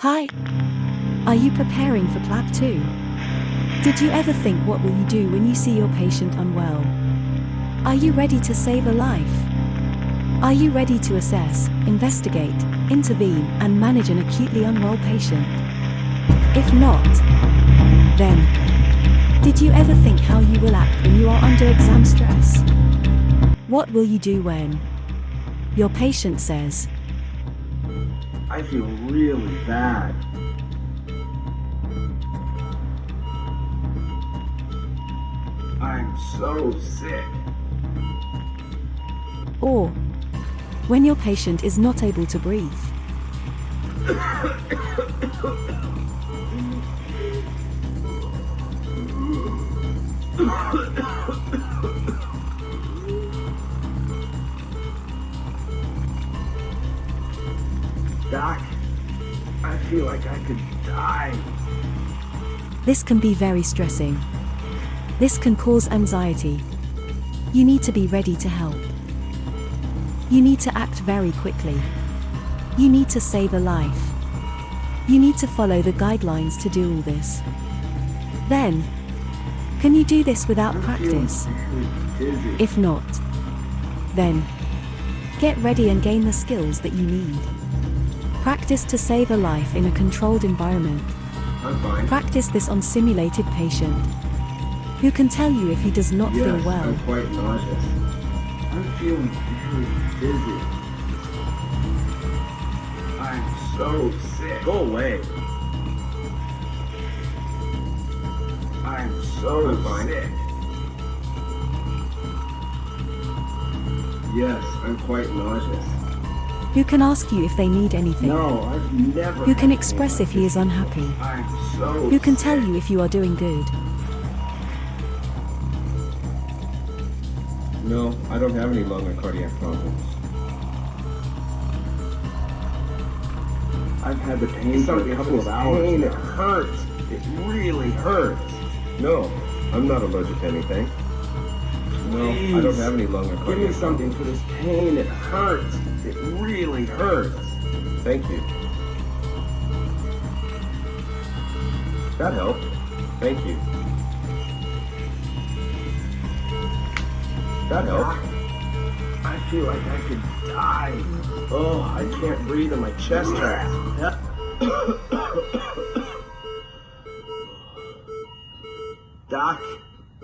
Hi. Are you preparing for PLAB too? Did you ever think what will you do when you see your patient unwell? Are you ready to save a life? Are you ready to assess, investigate, intervene, and manage an acutely unwell patient? If not, then, did you ever think how you will act when you are under exam stress? What will you do when your patient says, I feel really bad. I'm so sick. or when your patient is not able to breathe? Doc, I feel like I could die. This can be very stressing. This can cause anxiety. You need to be ready to help. You need to act very quickly. You need to save a life. You need to follow the guidelines to do all this. Then, can you do this without practice? Dizzy. If not, then, get ready and gain the skills that you need. Practice to save a life in a controlled environment. I'm fine. Practice this on simulated patient, who can tell you if he does not feel Yes, well. I'm quite nauseous. I'm feeling very dizzy. I'm so sick. Go away. I'm so sick. Yes, I'm quite nauseous. Who can ask you if they need anything. No, I've never. Who can had express pain if he is unhappy. like this. I'm so Who can tell sick. you if you are doing good. No, I don't have any lung or cardiac problems. I've had the pain for a couple of hours. Pain, it hurts. It really hurts. No, I'm not allergic to anything. No, I don't have any lung or cardiac problems. Give me something for this pain. It hurts. It really hurts. Thank you. That helped. Thank you. That helped. I feel like I could die. Oh, I can't breathe and my chest hurts. Doc,